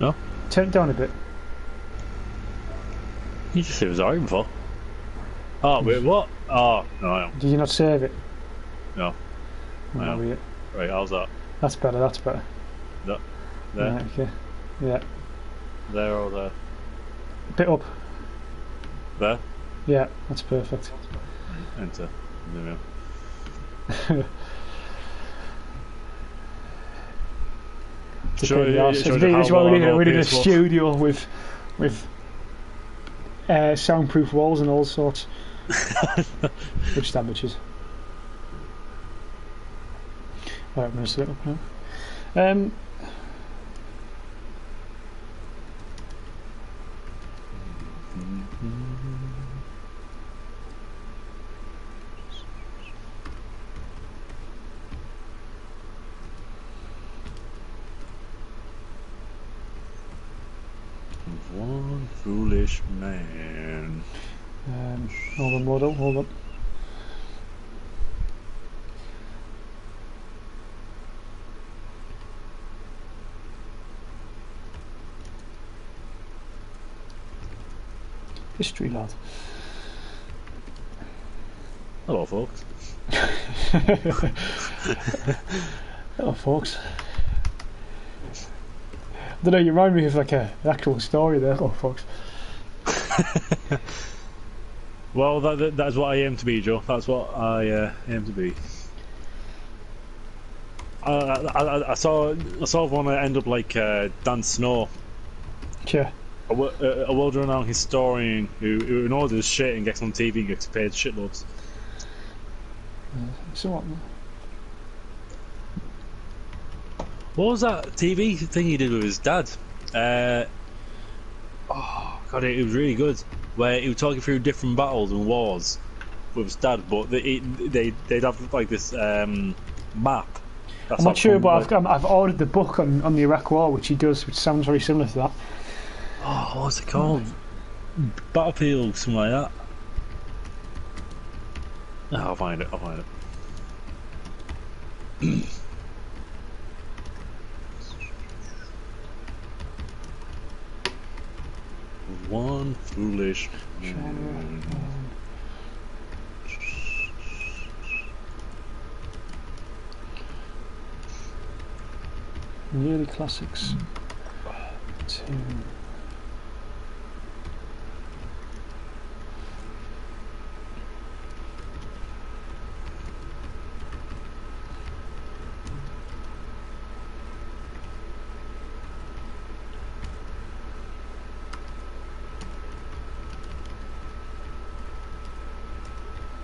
No? Turn it down a bit. You just said it was alright before. Oh, wait, what? Oh, no. Did you not save it? No. Oh, weird. Right, how's that? That's better, that's better. That, there? Right, okay. Yeah. There or there? A bit up. There? Yeah, that's perfect. Enter. There we go. We did a studio with soundproof walls and all sorts. Which damages. Right, I'm going to set it up now. One foolish man. Hold on, model, hold on. History, lad. Hello, folks. Hello, folks. I don't know, you remind me of like an actual story there. Oh, folks. Well, that's what I aim to be, Joe. That's what I aim to be. I saw one end up like Dan Snow. Yeah. A world-renowned historian who knows his shit and gets on TV and gets paid shitloads. So what? What was that TV thing he did with his dad? Oh god, it was really good. Where he was talking through different battles and wars with his dad, but they'd have like this map. I'm not sure, but I've ordered the book on the Iraq War, which he does, which sounds very similar to that. Oh, what's it called? Battlefield, something like that. Oh, I'll find it. One foolish man. Yearly classics. 2.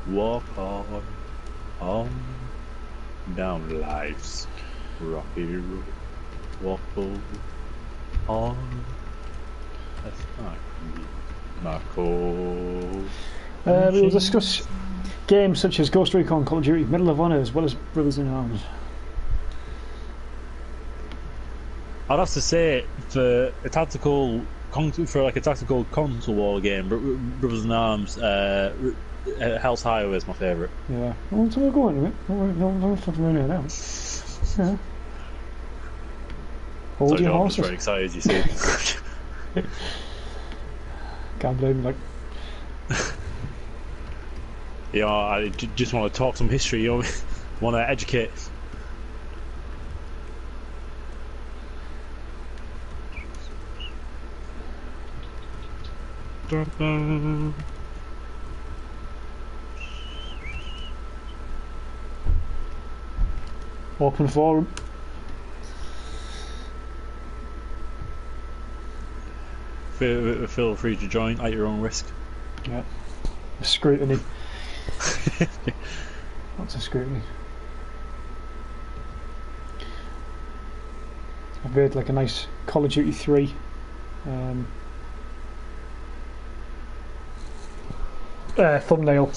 Walk on down life's rocky road. Walk on. That's not cool. We will discuss games such as Ghost Recon, Call of Duty, Medal of Honor, as well as Brothers in Arms. I'd have to say for a tactical console war game, Brothers in Arms, Hell's Highway is my favourite. Yeah. Well, so we're going to it. Don't fucking run it out. Yeah. Hold your horses. I'm very excited, you see. Can't blame me, like. Yeah, I just want to talk some history, you know, want to educate. Open forum. Feel free to join at your own risk. Yeah. Scrutiny. Lots of scrutiny. I've made like a nice Call of Duty 3 thumbnail.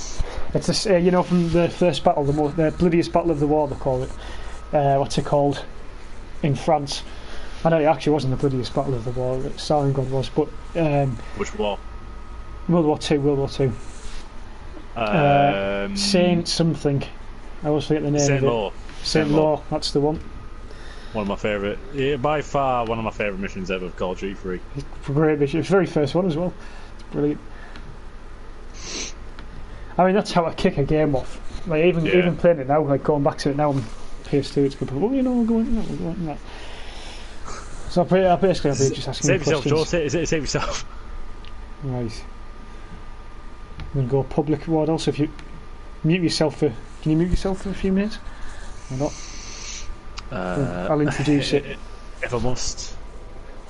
It's this, you know, from the first battle, the bloodiest battle of the war, they call it. What's it called? In France. I know it actually wasn't the bloodiest battle of the war, Stalingrad was, but Which war? World War Two. Saint something. I always forget the name of it. Saint Law. Saint Law, that's the one. One of my favourite, by far, one of my favourite missions ever of Call of Duty 3. It's a great mission. It's the very first one as well. It's brilliant. I mean, that's how I kick a game off. Like even playing it now, like going back to it now on PS2, it's good. Well, we're going that. So I basically I'll be just asking save questions. yourself, Joe. Save yourself. Right. I'm gonna go public. What else? If you mute yourself for, can you mute yourself for a few minutes? Or not? I'll introduce it. If I must.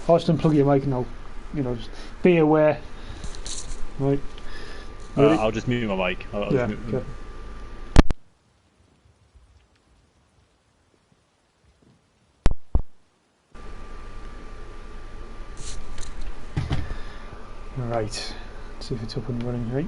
I'll just unplug your mic and I'll, just be aware. Right. I'll just mute my mic. Okay. Right. Let's see if it's up and running right.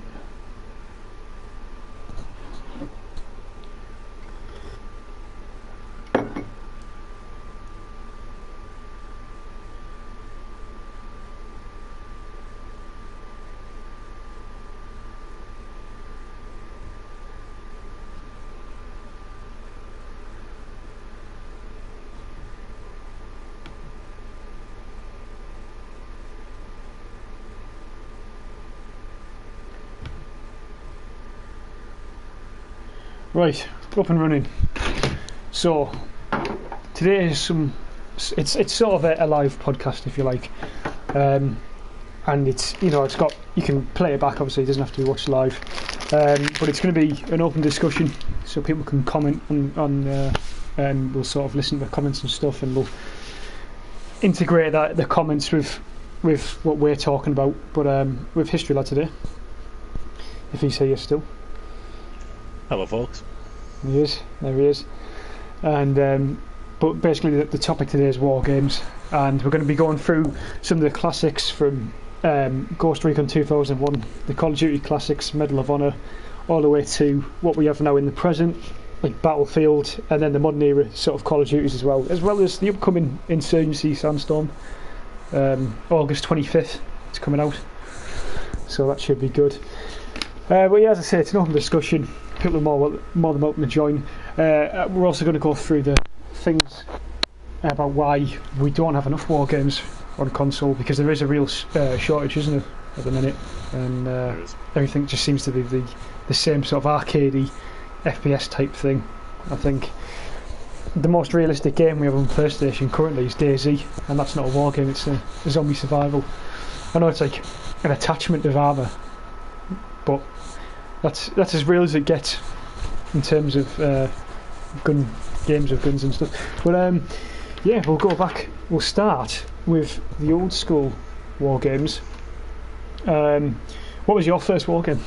Right, up and running. So today is it's sort of a live podcast, if you like, and it's it's got, you can play it back. Obviously, it doesn't have to be watched live, but it's going to be an open discussion, so people can comment on and we'll sort of listen to the comments and stuff, and we'll integrate the comments with what we're talking about. But with History Lad today, if he's here still. Hello, folks. There he is. And but basically the topic today is war games, and we're going to be going through some of the classics from Ghost Recon 2001, the Call of Duty classics, Medal of Honor, all the way to what we have now in the present, like Battlefield, and then the modern era sort of Call of Duties as well as the upcoming Insurgency Sandstorm, August 25th. It's coming out, so that should be good. But yeah, as I say, it's an open discussion. People are more than welcome to join. We're also going to go through the things about why we don't have enough war games on console, because there is a real shortage, isn't there, at the minute, and everything just seems to be the same sort of arcadey FPS type thing. I think the most realistic game we have on PlayStation currently is DayZ, and that's not a war game, it's a zombie survival. I know it's like an attachment of armour, but that's as real as it gets in terms of games of guns and stuff. But yeah, we'll go back. We'll start with the old school war games. What was your first war game?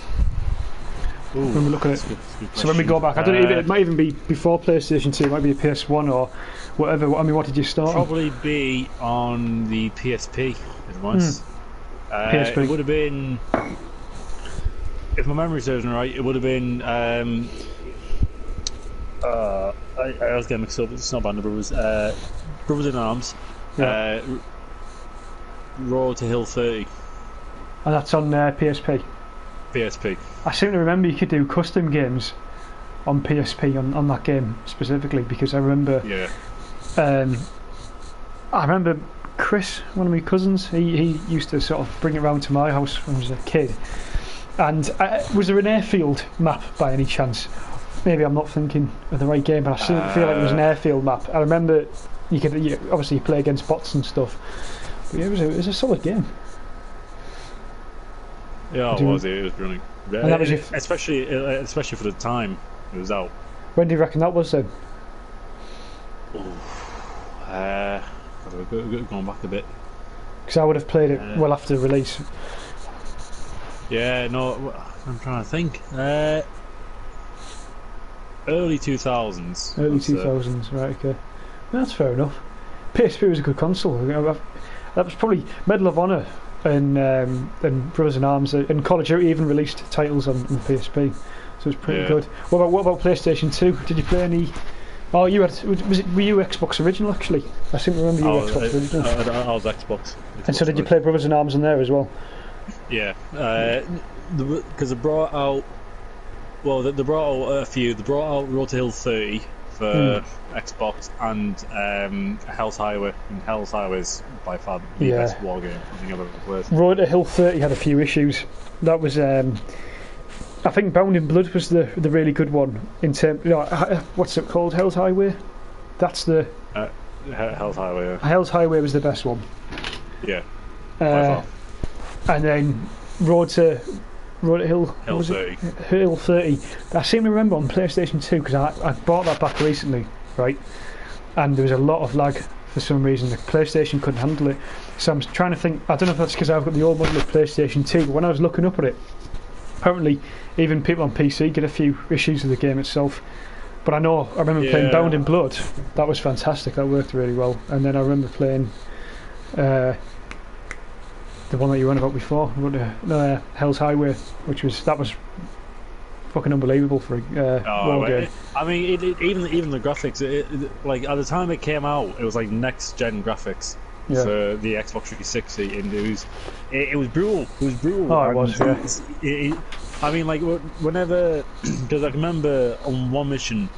Ooh, when we look at it, so when we go back, I don't know, it might even be before PlayStation 2. It might be a PS1 or whatever. I mean, what did you start? Probably be on the PSP. If it was. PSP. It would have been. If my memory serves me right, it would have been. I was getting mixed up. It's not Band of Brothers. Brothers in Arms. Yeah. Road to Hill 30. And that's on PSP. PSP. I seem to remember you could do custom games on PSP on that game specifically, because I remember. Yeah. I remember Chris, one of my cousins. He used to sort of bring it round to my house when I was a kid. And was there an airfield map by any chance? Maybe I'm not thinking of the right game, but I still feel like there was an airfield map. I remember you could obviously play against bots and stuff. But yeah, it was a solid game. Yeah, it was brilliant. And that was especially for the time it was out. When do you reckon that was then? Going back a bit. Because I would have played it well after release. Yeah, no, I'm trying to think. Early 2000s. Early 2000s, right, okay. That's fair enough. PSP was a good console. That was probably Medal of Honor and Brothers in Arms, and Call of Duty even released titles on the PSP, so it was pretty good. What about PlayStation 2? Did you play any? Oh, were you Xbox original actually? I seem to remember you were Xbox original. I was Xbox. And so did you play Brothers in Arms in there as well? Yeah, because they brought out. Well, they brought out a few. They brought out Road to Hill 30 for Xbox, and Hell's Highway. And Hell's Highway is by far the best war game I think I've ever played. Road to Hill 30 had a few issues. That was, I think Bound in Blood was the really good one. In terms, what's it called? Hell's Highway. That's the Hell's Highway. Yeah. Hell's Highway was the best one. Yeah. By far. And then Road to Hill 30. Hill 30. I seem to remember on PlayStation 2 because I bought that back recently, right? And there was a lot of lag for some reason. The PlayStation couldn't handle it. So I'm trying to think. I don't know if that's because I've got the old model of PlayStation 2. But when I was looking up at it, apparently even people on PC get a few issues with the game itself. But I remember playing Bound in Blood. That was fantastic. That worked really well. And then I remember playing the one that you were on about before, Hell's Highway, that was fucking unbelievable for a war game. I mean, even the graphics, like at the time it came out, it was like next gen graphics for the Xbox 360, and it was brutal. It was brutal. Oh, it was. Yeah. I mean, like whenever, because I can remember on one mission,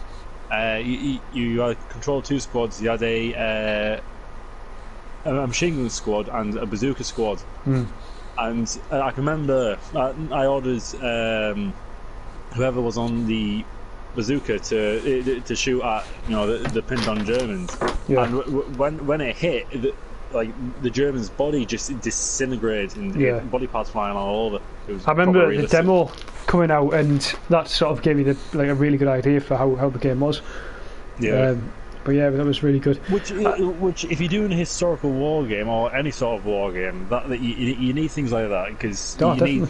you had control 2 squads. You had a machine gun squad and a bazooka squad, and I can remember I ordered whoever was on the bazooka to shoot at the pinned down Germans, and when it hit, the German's body just disintegrated and body parts flying all over. I remember the demo coming out, and that sort of gave me a really good idea for how the game was. But yeah, that was really good. Which, if you're doing a historical war game or any sort of war game, that you need things like that because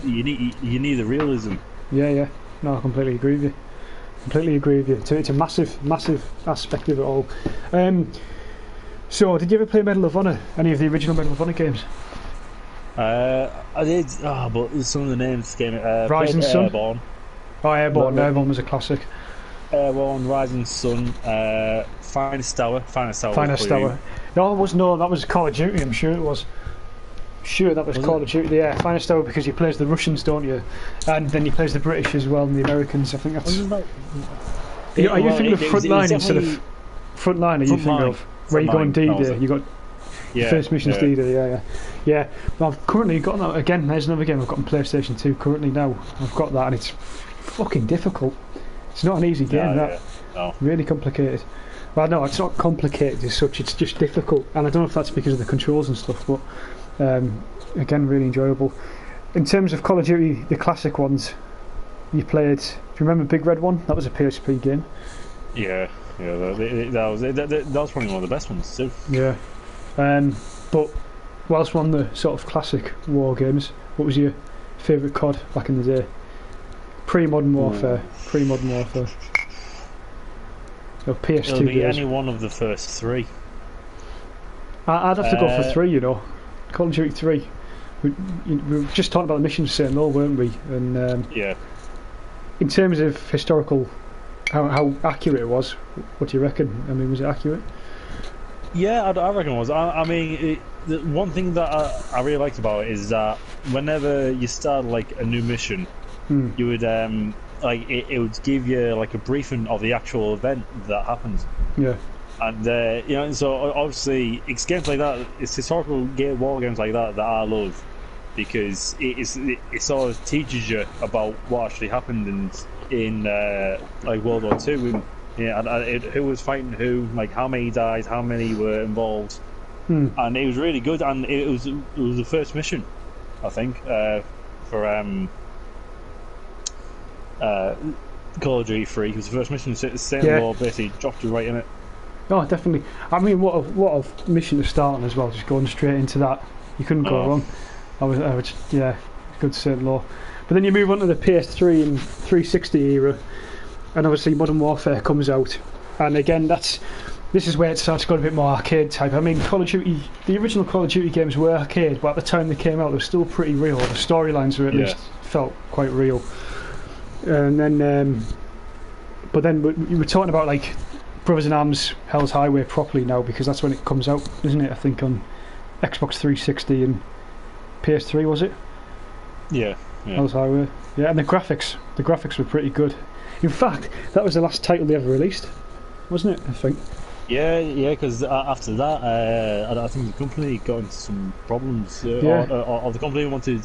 you need the realism. Yeah. No, I completely agree with you. It's a massive aspect of it all. So, did you ever play Medal of Honor? Any of the original Medal of Honor games? I did. But some of the names came. Rising Sun. Airborne. Oh, Airborne. Airborne was a classic. Airborne, Rising Sun, Finest Tower. Finest Tower. No, that was Call of Duty. I'm sure it was. That was Call of Duty. Yeah, Finest Tower, because you play as the Russians, don't you? And then you play as the British as well and the Americans. I think that's. Are you thinking of Frontline instead of Frontline? Are you thinking of where you go on D-Day? You got first mission's D-Day. Yeah. Well, I've currently got that again. There's another game I've got on PlayStation 2 currently now. I've got that, and it's fucking difficult. It's not an easy game. No. Really complicated. Well, no, it's not complicated as such. It's just difficult, and I don't know if that's because of the controls and stuff. But again, really enjoyable. In terms of Call of Duty, the classic ones, you played. Do you remember Big Red 1? That was a PSP game. Yeah. That was probably one of the best ones too. Yeah. But whilst we're on the sort of classic war games, what was your favourite COD back in the day? Pre-Modern Warfare. Or PS2 It'll be days. any one of the first 3. I'd have to go for 3, Call of Duty 3. We were just talking about the missions saying no, weren't we? And in terms of historical, how accurate it was, what do you reckon? I mean, was it accurate? Yeah, I reckon it was. I mean, the one thing that I really liked about it is that whenever you start like a new mission, you would it would give you like a briefing of the actual event that happens. Yeah. And so obviously it's games like that, it's historical war games like that I love, because it sort of teaches you about what actually happened in like World War II, and who was fighting who, like how many died, how many were involved, and it was really good. And it was the first mission, I think, for Call of Duty 3. It was the first mission. Same law basically dropped you right in it. Oh, definitely. I mean, what a mission to start on as well. Just going straight into that, you couldn't go wrong. I was good to say law. But then you move on to the PS3 and 360 era, and obviously Modern Warfare comes out, and again this is where it starts going a bit more arcade type. I mean, Call of Duty, the original Call of Duty games were arcade, but at the time they came out, they were still pretty real. The storylines were at least felt quite real. And then, but then we were talking about like Brothers in Arms, Hell's Highway properly now, because that's when it comes out, isn't it? I think on Xbox 360 and PS3, was it? Yeah. Hell's Highway. Yeah, and the graphics were pretty good. In fact, that was the last title they ever released. wasn't it? I think. Yeah, because after that, I think the company got into some problems. Or the company wanted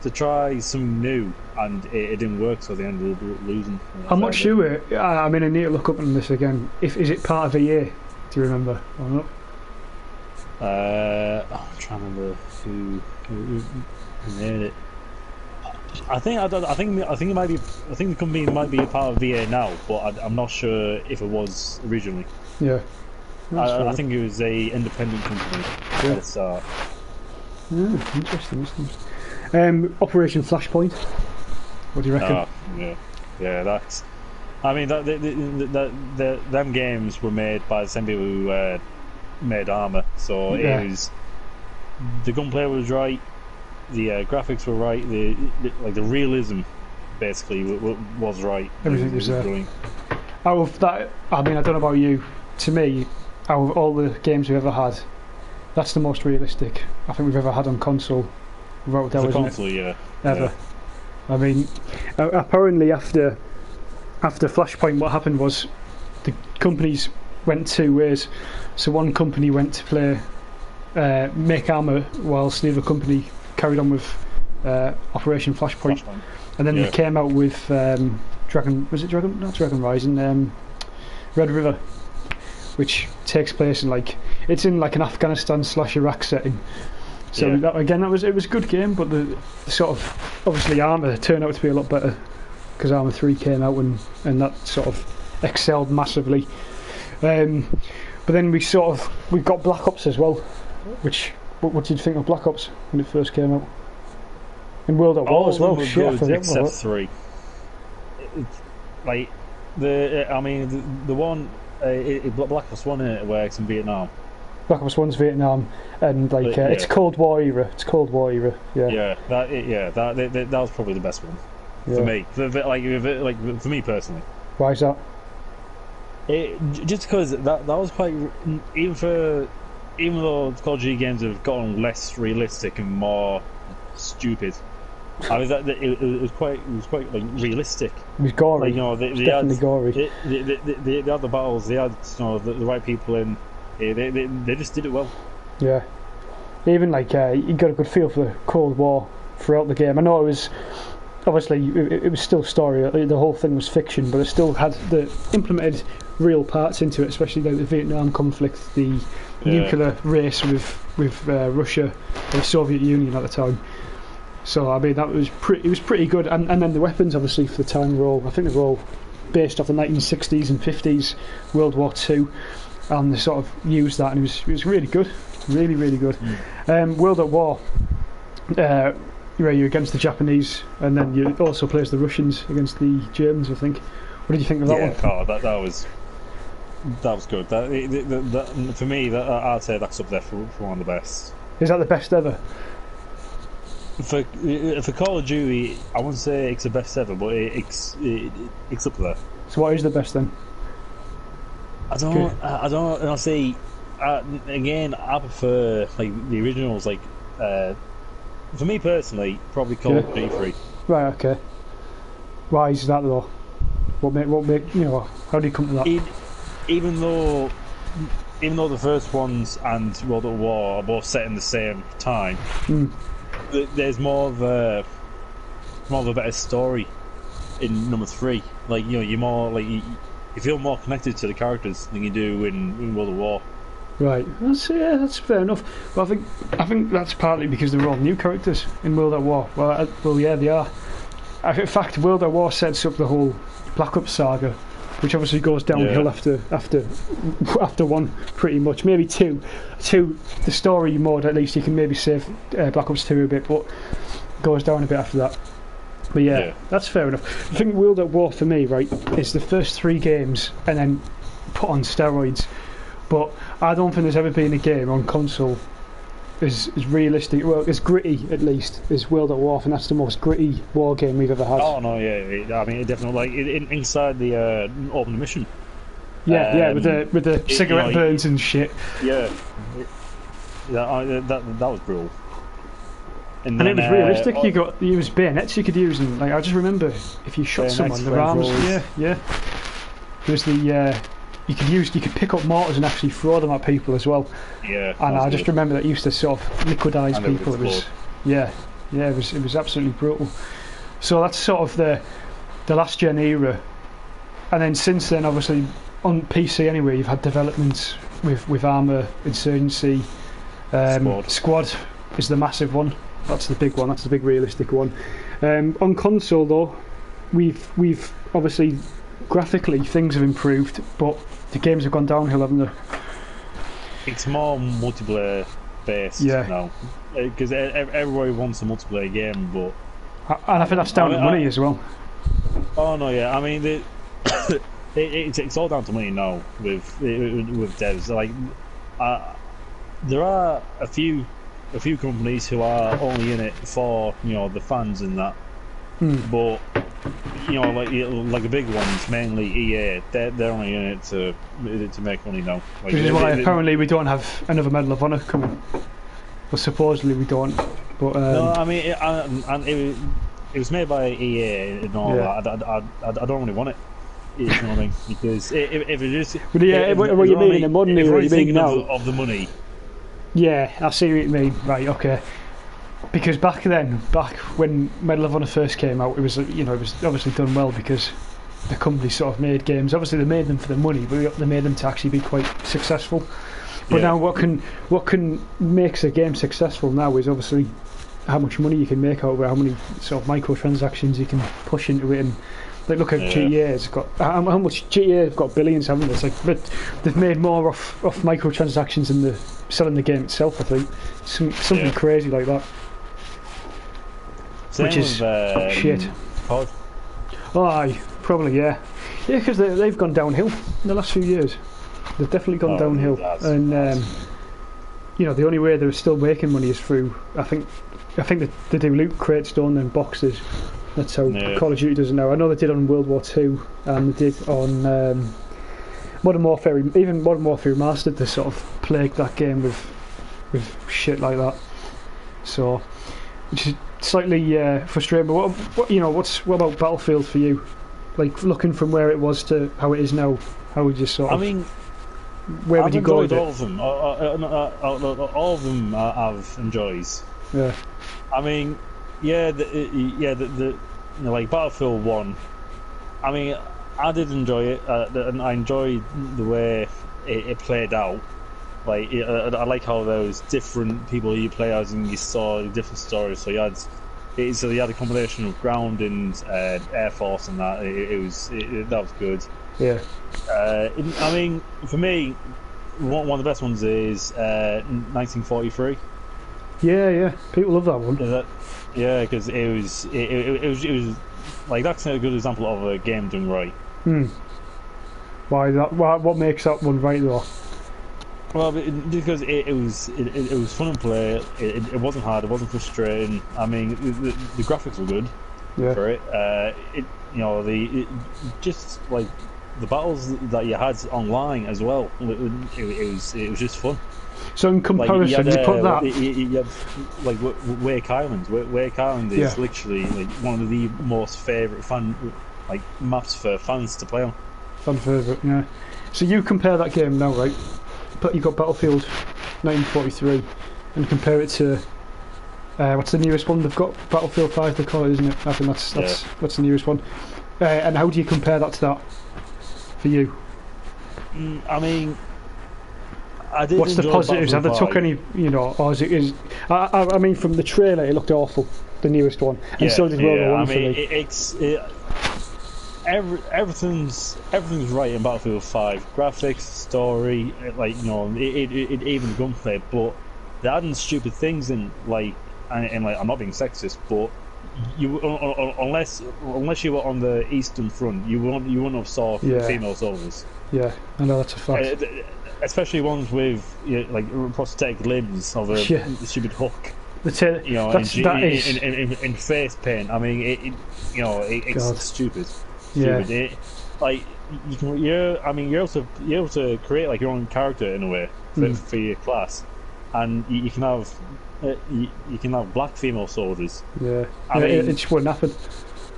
to try something new, and it didn't work, so they ended up losing. I'm not sure. I mean, I need to look up on this again. Is it part of EA? Do you remember or not? I'm trying to remember who made it. I think it might be. I think the company might be a part of EA now, but I'm not sure if it was originally. Yeah. I think it was a independent company at the start. Interesting. Operation Flashpoint. What do you reckon? Yeah. That's. I mean, them games were made by the same people who made Armour, so it was. The gunplay was right, the graphics were right, the realism basically was right. Everything was brilliant. Out of that, I mean, I don't know about you. To me, out of all the games we've ever had, that's the most realistic I think we've ever had on console. Without doubt, console, yeah. Ever. Yeah. I mean, apparently after Flashpoint, what happened was the companies went two ways. So one company went to play make Armour, whilst the other company carried on with Operation Flashpoint. And then they came out with Dragon Rising, Red River, which takes place in it's in an Afghanistan / Iraq setting. So it was a good game, but the sort of obviously Armour turned out to be a lot better because Armour 3 came out and that sort of excelled massively. But then we got Black Ops as well. Which what did you think of Black Ops when it first came out? And World at War as well. Except 3. The one Black Ops 1 in it works in Vietnam. Black Ops 1's Vietnam, and it's Cold War era. It's Cold War era. Yeah. That was probably the best one for me. For me personally. Why is that? Just because that was quite even though Call of Duty games have gotten less realistic and more stupid. I mean, it was quite realistic. It was gory. Definitely gory. They had the battles. They had the right people in. They just did it well. Yeah. Even you got a good feel for the Cold War throughout the game. I know it was obviously it was still story. The whole thing was fiction, but it still had the implemented real parts into it, especially the Vietnam conflict, the nuclear race with Russia or the Soviet Union at the time. So I mean that was pretty good, and then the weapons obviously for the time were all based off the 1960s and 50s World War II, and they sort of used that, and it was really good, really good. World at War, you're against the Japanese, and then you also play as the Russians against the Germans, I think. What did you think of that one? That was good. For me, I'd say that's up there for one of the best. Is that the best ever? For Call of Duty, I wouldn't say it's the best ever, but it's up there. So what is the best then? I don't. And I'll say again, I prefer the originals. For me personally, probably Call of Duty 3. Right. Okay. Why is that though? What make how do you come to that? Even though the first ones and World at War are both set in the same time, there's more of a better story in number 3. You're more you feel more connected to the characters than you do in World at War. Right, that's fair enough. Well, I think that's partly because they're all new characters in World at War. Well, yeah, they are. In fact, World at War sets up the whole Black Ops saga, which obviously goes downhill after 1, pretty much. Maybe 2. The story mode, at least you can maybe save Black Ops 2 a bit, but goes down a bit after that. But yeah, that's fair enough. I think World at War for me, right, is the first 3 games and then put on steroids. But I don't think there's ever been a game on console as realistic, as gritty at least, as World at War, and that's the most gritty war game we've ever had. Oh no, yeah, I mean it definitely inside the open mission. Yeah, with the cigarette burns and shit. Yeah, that was brutal. And it was realistic. You used bayonets you could use, and I just remember if you shot someone, the arms. Yeah. There's the you could pick up mortars and actually throw them at people as well. Yeah, And I just good. remember that used to sort of liquidise And people. It was, yeah, it was absolutely brutal. So that's sort of the last gen era, and then since then, obviously on PC anyway, you've had developments with Armour, Insurgency, Squad is the massive one. That's the big one. That's the big realistic one. On console though, we've obviously graphically things have improved, but the games have gone downhill, haven't they? It's more multiplayer based now, because everybody wants a multiplayer game, but and I think that's down to money as well. Oh no, yeah. I mean, it's all down to money now with devs. Like, there are a few companies who are only in it for the fans and that, but like the big ones, mainly EA, they're only in it to make money now. Like, which is why apparently we don't have another Medal of Honor coming. Well, supposedly we don't. But no, I mean, it was made by EA and all that. I don't really want it. You know what I mean? Because if it is, what you mean in the modern era? You mean now of the money? Yeah, I see what you mean. Right, okay. Because back when Medal of Honor first came out, it was it was obviously done well because the company sort of made games. Obviously, they made them for the money, but they made them to actually be quite successful. But now, what can makes a game successful now is obviously how much money you can make out of it, how many sort of microtransactions you can push into it, and like look at GTA. It's got how much GTA have got billions, haven't they? It's like, but they've made more off microtransactions than selling the game itself. I think something crazy like that. Same which is with, shit. COD. Oh, aye, probably yeah, because they've gone downhill in the last few years. They've definitely gone downhill, and the only way they're still making money is through. I think they do loot crates, don't they, and boxes. That's how Call of Duty does it now. I know they did on World War II, and they did on Modern Warfare. Even Modern Warfare Remastered, they sort of plagued that game with shit like that. So, which is slightly frustrating. But what about Battlefield for you? Like looking from where it was to how it is now, how would you sort of? I mean, where would you go with it? all of them. All of them I've enjoyed. Yeah. I mean, the like Battlefield 1. I mean, I did enjoy it, and I enjoyed the way it played out. Like, I like how there was different people you play as, and you saw different stories. So you had a combination of ground and air force, and that that was good. Yeah. I mean, for me, one of the best ones is 1943. Yeah. People love that one. Because it was like that's a good example of a game done right. Why that? What makes that one right though? Well, because it was fun to play. It wasn't hard. It wasn't frustrating. I mean, the graphics were good for it. Just like the battles that you had online as well. It was just fun. So in comparison, you put that. You had like Wake Island. Wake Island is literally like one of the most favourite maps for fans to play on. Fan favourite, yeah. So you compare that game now, right? But you got Battlefield 1943, and compare it to what's the nearest one they've got? Battlefield 5, they call it, isn't it? I think that's the nearest one. And how do you compare that to that for you? I mean, what's the positives? Have they took any, or I mean, from the trailer, it looked awful, the newest one, and so did World War One for me. Everything's right in Battlefield 5. Graphics, story, it even gunplay, but they're adding stupid things in, and I'm not being sexist, but you unless you were on the Eastern Front, you wouldn't have saw female soldiers. Yeah, I know that's a fact. Especially ones with prosthetic limbs of a stupid hook. In face paint. I mean, it's stupid. Yeah. You're able to create like your own character in a way for your class, and you can have black female soldiers. Yeah. It just wouldn't happen.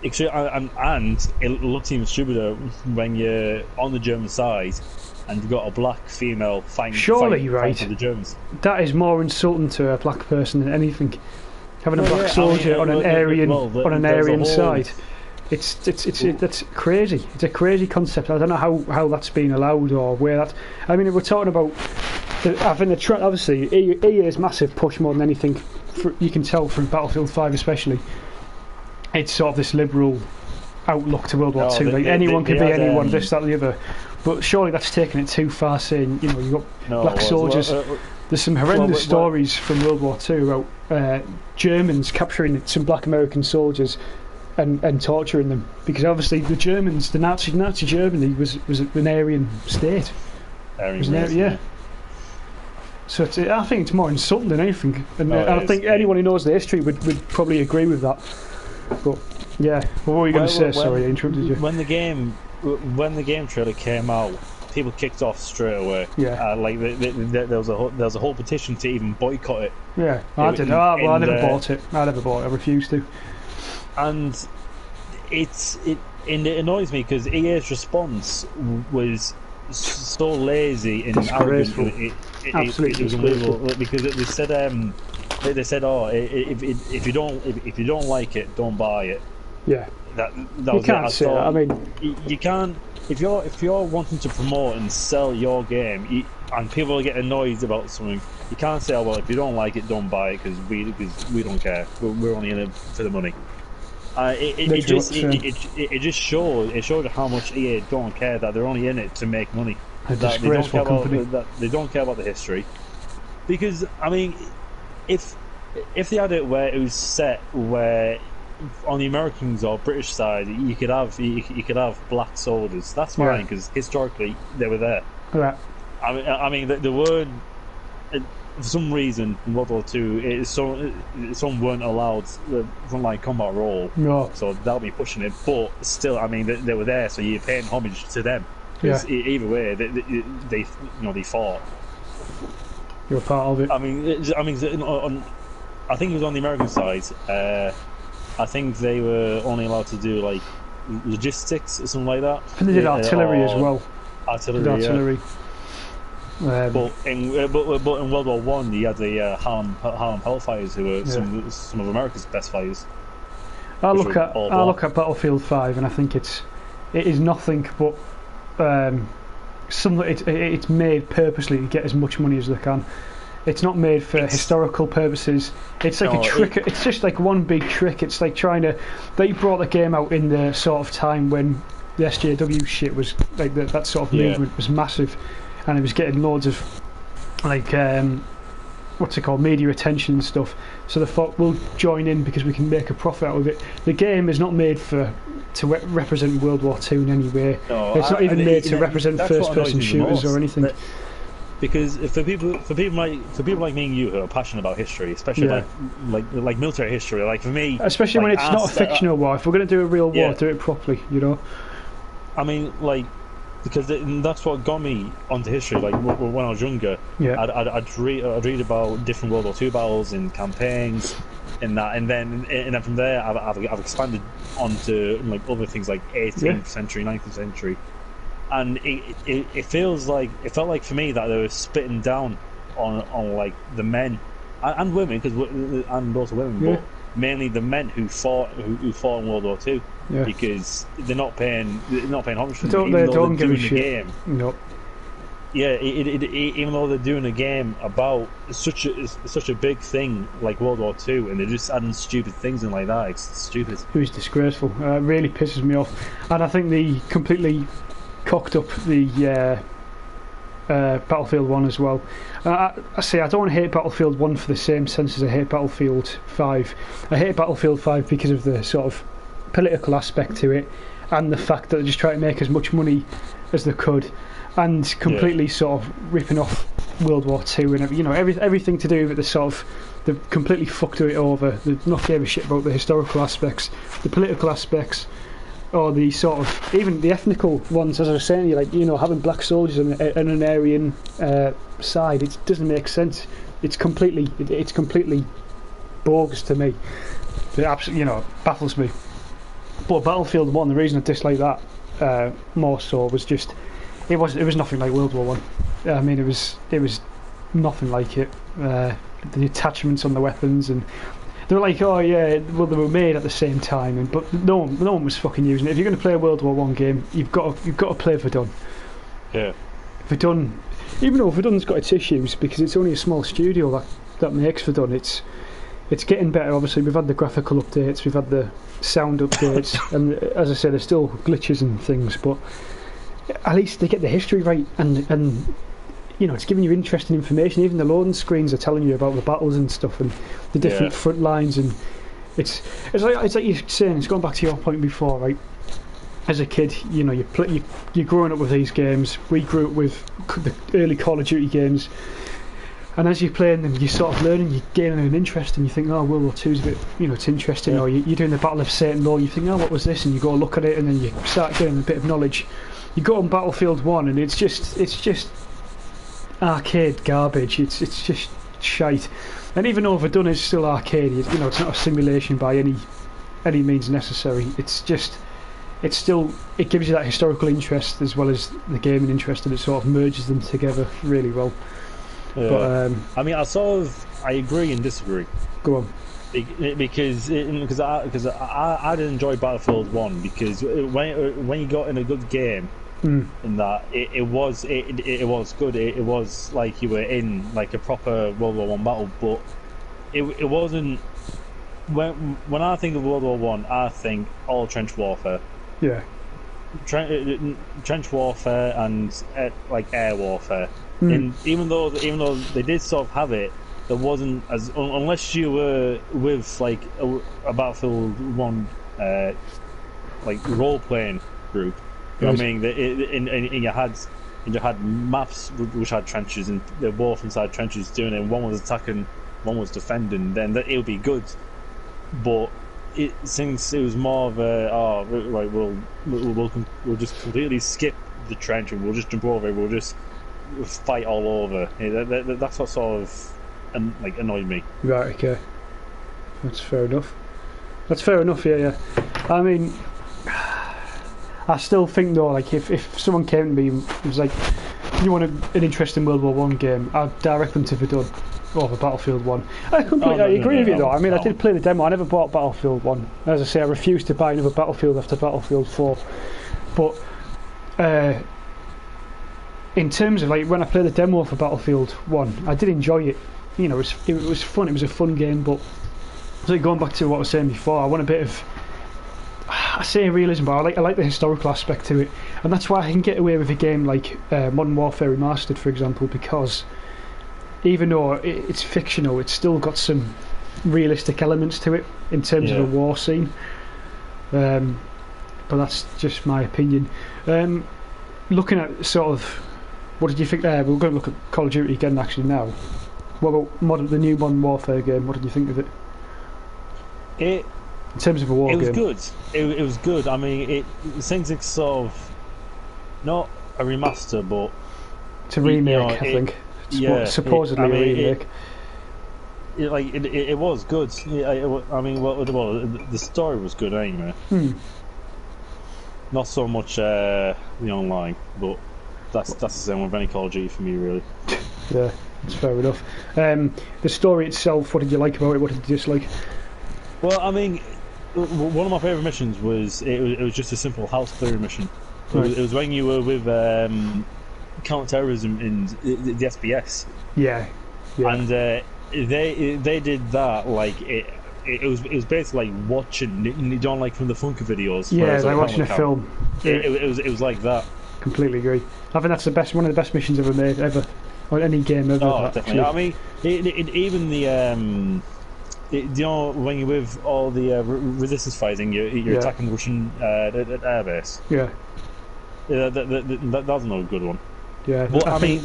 And it looks even stupider when you're on the German side and you've got a black female fighting Surely, fighting for the Germans. That is more insulting to a black person than anything. Having a black soldier on an Aryan side. It's that's crazy. It's a crazy concept. I don't know how that's been allowed or where that. I mean, if we're talking about having obviously EA's massive push more than anything. You can tell from Battlefield 5 especially. It's sort of this liberal outlook to World War II. Like anyone can be anyone, this, that, the other. But surely that's taking it too far. Saying you've got black soldiers. There's some horrendous stories from World War II about Germans capturing some black American soldiers and torturing them, because obviously the Germans, the Nazi Germany was an Aryan state. Yeah. So I think it's more insulting than anything, and I think anyone who knows the history would probably agree with that. But yeah, what were you going to say? Sorry, I interrupted you. When the game trailer came out, people kicked off straight away. Yeah, there was a whole petition to even boycott it. Yeah, I did. I never bought it. I refused to. And it annoys me because EA's response was so lazy and arrogant. Absolutely, it was unbelievable because they said, "Oh, if you don't like it, don't buy it." Yeah, that you was can't it. say that. I mean, you can't if you're wanting to promote and sell your game, and people get annoyed about something. You can't say, "Oh, well, if you don't like it, don't buy it," because we don't care. We're only in it for the money. It just showed how much EA don't care, that they're only in it to make money. That they don't care about the history. Because I mean, if they had it where it was set where on the Americans or British side you could have black soldiers, that's fine, because historically they were there. Yeah. I mean there weren't. For some reason, in World War II, some weren't allowed the frontline combat role. No. So that'll be pushing it. But still, I mean, they were there, so you're paying homage to them. Because either way, they fought. You're part of it. I think it was on the American side. I think they were only allowed to do like logistics or something like that. And they did artillery as well. Artillery. Yeah. But in World War One, you had the Harlem Hellfires, who were some of America's best fighters. I look at Battlefield 5, and I think it is nothing but it's made purposely to get as much money as they can. It's not made for historical purposes. It's like a trick. It's just like one big trick. It's like they brought the game out in the sort of time when the SJW shit was like that sort of movement was massive. And it was getting loads of like media attention and stuff. So they thought, we'll join in because we can make a profit out of it. The game is not made to represent World War II in any way. No, it's not even made to represent first-person shooters or anything. Because for people like me and you who are passionate about history, especially like military history, like for me, especially when it's not a fictional war. If we're going to do a real war, do it properly. I mean, like. Because that's what got me onto history. Like when I was younger, I'd read about different World War II battles and campaigns, and then from there I've expanded onto like other things like 18th century, 19th century, and it felt like for me that they were spitting down on like the men and women, and also women, but mainly the men who fought in World War II. Yeah. Because they're not paying homage to them, even though they're doing a game. Nope. Yeah, even though they're doing a game about such a big thing like World War II, and they're just adding stupid things in like that. It's stupid. It was disgraceful. It really pisses me off, and I think they completely cocked up the Battlefield 1 as well. I don't want to hate Battlefield 1 for the same sense as I hate Battlefield 5. I hate Battlefield 5 because of the sort of political aspect to it, and the fact that they just try to make as much money as they could, and completely sort of ripping off World War II and everything to do with they've completely fucked it over. They've not gave a shit about the historical aspects, the political aspects, or the sort of even the ethnical ones. As I was saying, having black soldiers and an Aryan side, it doesn't make sense. It's completely bogus to me. It absolutely baffles me. But Battlefield 1, the reason I dislike that more so was just it was nothing like World War One. I mean, it was nothing like it. The attachments on the weapons, and they were like, oh yeah, well, they were made at the same time, but no one was fucking using it. If you're going to play a World War One game, you've got to play Verdun. Yeah. Verdun, even though Verdun's got its issues because it's only a small studio that makes Verdun, it's getting better. Obviously, we've had the graphical updates, we've had the sound updates, and as I said, there's still glitches and things, but at least they get the history right, and it's giving you interesting information. Even the loading screens are telling you about the battles and stuff and the different front lines, and it's like you're saying, it's going back to your point before, right? As a kid, you're growing up with these games. We grew up with the early Call of Duty games, and as you're playing them, you're sort of learning, you're gaining an interest, and you think, oh, World War II's a bit, it's interesting. Yeah. Or you're doing the Battle of St. Lo, you think, oh, what was this? And you go look at it, and then you start getting a bit of knowledge. You go on Battlefield 1, and it's just arcade garbage. It's just shite. And even though Verdun is still arcade, it's not a simulation by any means necessary. It gives you that historical interest as well as the gaming interest, and it sort of merges them together really well. Yeah. But I mean, I agree and disagree. Go on. Because I did enjoy Battlefield 1 because when you got in a good game, in that it was good. It was like you were in like a proper World War One battle, but it wasn't. When I think of World War One, I think all trench warfare. Yeah. Trench warfare and like air warfare. And even though they did sort of have it, there wasn't as unless you were with like a Battlefield 1 like role playing group. You know what I mean? And you had maps which had trenches, and they're both inside trenches doing it. And one was attacking, one was defending. Then it would be good. But since it was more of a right, we'll just completely skip the trench and we'll just jump over it. We'll just fight all over. That's what sort of annoyed me. Right. Okay. That's fair enough. Yeah. I mean, I still think though, like if someone came to me and was like, you want an interesting World War One game, I'd direct them to Verdun over Battlefield 1. I completely agree with you though. I mean, I did play the demo. I never bought Battlefield 1. As I say, I refused to buy another Battlefield after Battlefield 4. But in terms of like when I played the demo for Battlefield 1, I did enjoy it. It was fun. It was a fun game. But so going back to what I was saying before, I want a bit of, I say realism, but I like the historical aspect to it, and that's why I can get away with a game like Modern Warfare Remastered, for example, because even though it's fictional, it's still got some realistic elements to it in terms of a war scene. But that's just my opinion. Looking at sort of, what did you think there? We're going to look at Call of Duty again actually now. What about the new Modern Warfare game? What did you think of it? In terms of a war game. It was good. It was good. I mean, since it's sort of not a remaster, but it's a remake, I think. Supposedly a remake. It was good. I mean, the story was good anyway. Not so much the online, but that's the same with any Call of Duty for me, really. Yeah, that's fair enough. The story itself, what did you like about it? What did you dislike? Well, I mean, one of my favourite missions was it was just a simple house clearing mission. Right. It was when you were with counter-terrorism in the SBS. Yeah. And they did that like it was basically like watching, you don't like from the Funker videos. Yeah, like watching a film. It was like that. Completely agree. I think that's one of the best missions ever made, or any game ever. Oh, definitely. I mean, even the when you're with all the resistance fighting, you're attacking the Russian airbase. Yeah. That was another good one. Yeah. But I mean,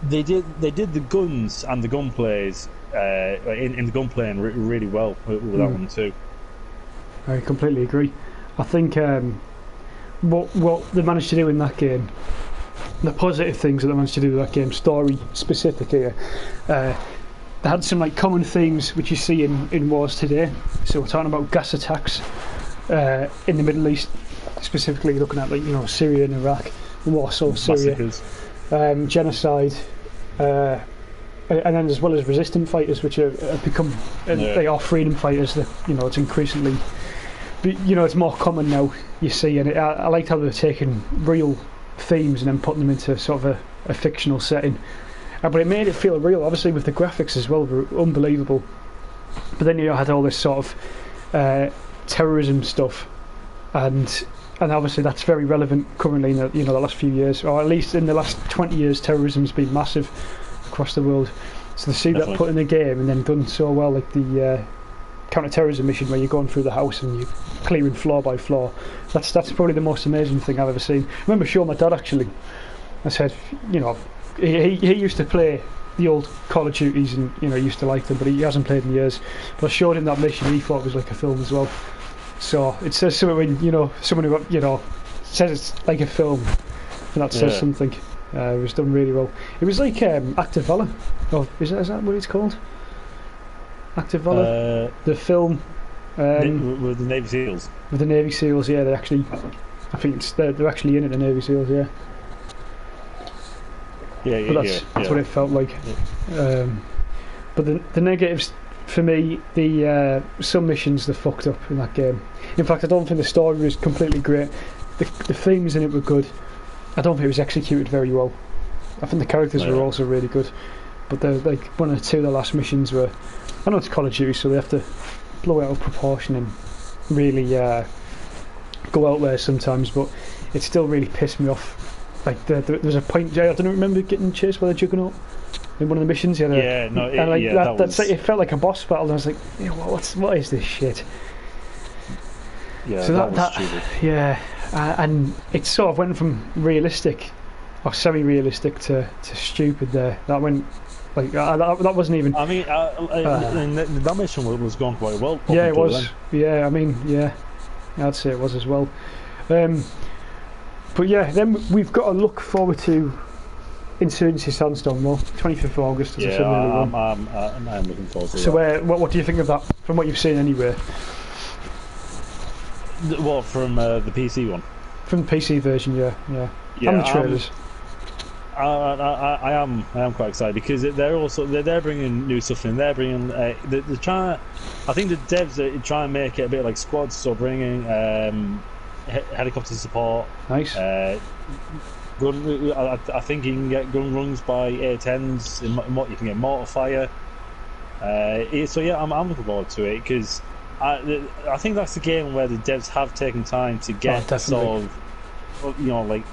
they did the guns and the gunplays in the gunplay really well with that one too. I completely agree. I think what they managed to do in that game, the positive things that they managed to do with that game, story specifically, they had some like common themes which you see in wars today. So we're talking about gas attacks in the Middle East, specifically looking at like Syria and Iraq. Warsaw, Syria, genocide, and then as well as resistant fighters, which have become they are freedom fighters. That, it's increasingly, it's more common now. You see, and I liked how they're taking real themes and then putting them into sort of a fictional setting. But it made it feel real, obviously, with the graphics as well, were unbelievable. But then you had all this sort of terrorism stuff, and obviously that's very relevant currently in the last few years, or at least in the last 20 years, terrorism's been massive across the world. So to see that put in the game and then done so well, like the counter-terrorism mission where you're going through the house and you're clearing floor by floor, that's probably the most amazing thing I've ever seen. I remember showing my dad, actually. I said, he used to play the old Call of Duties and he used to like them, but he hasn't played in years. But I showed him that mission, he thought it was like a film as well. So it says something when someone who says it's like a film, and that says something. It was done really well. It was like Act of Valor. Oh, is that what it's called? Act of Valor, the film with the Navy SEALs. With the Navy SEALs, yeah. They actually, I think they're actually in it. The Navy SEALs, yeah. But that's what it felt like. Yeah. But the negatives for me, the some missions they fucked up in that game. In fact, I don't think the story was completely great. The themes in it were good. I don't think it was executed very well. I think the characters were also really good, but like one or two of the last missions were. I know it's Call of Duty, so they have to blow it out of proportion and really go out there sometimes, but it still really pissed me off. Like there was a point, I don't remember getting chased by the Juggernaut in one of the missions. It felt like a boss battle, and I was like, what is this shit? Yeah, so that was stupid. Yeah, and it sort of went from realistic or semi-realistic to stupid there. That went like that wasn't even. I mean, that mission was going quite well. Yeah, it was. Then. Yeah, I mean, yeah, I'd say it was as well. But yeah, then we've got to look forward to Insurgency Sandstorm, 25th of August. I'm looking forward to that. So what do you think of that, from what you've seen anyway? What, from the PC one? From the PC version, yeah. And the trailers. I am quite excited because they're bringing new stuff in. They're bringing they're trying. I think the devs are trying to make it a bit like squads, so bringing helicopter support. Nice. I think you can get gun runs by A10s. You can get mortar fire. So yeah, I'm looking forward to it because I think that's the game where the devs have taken time to get sort of like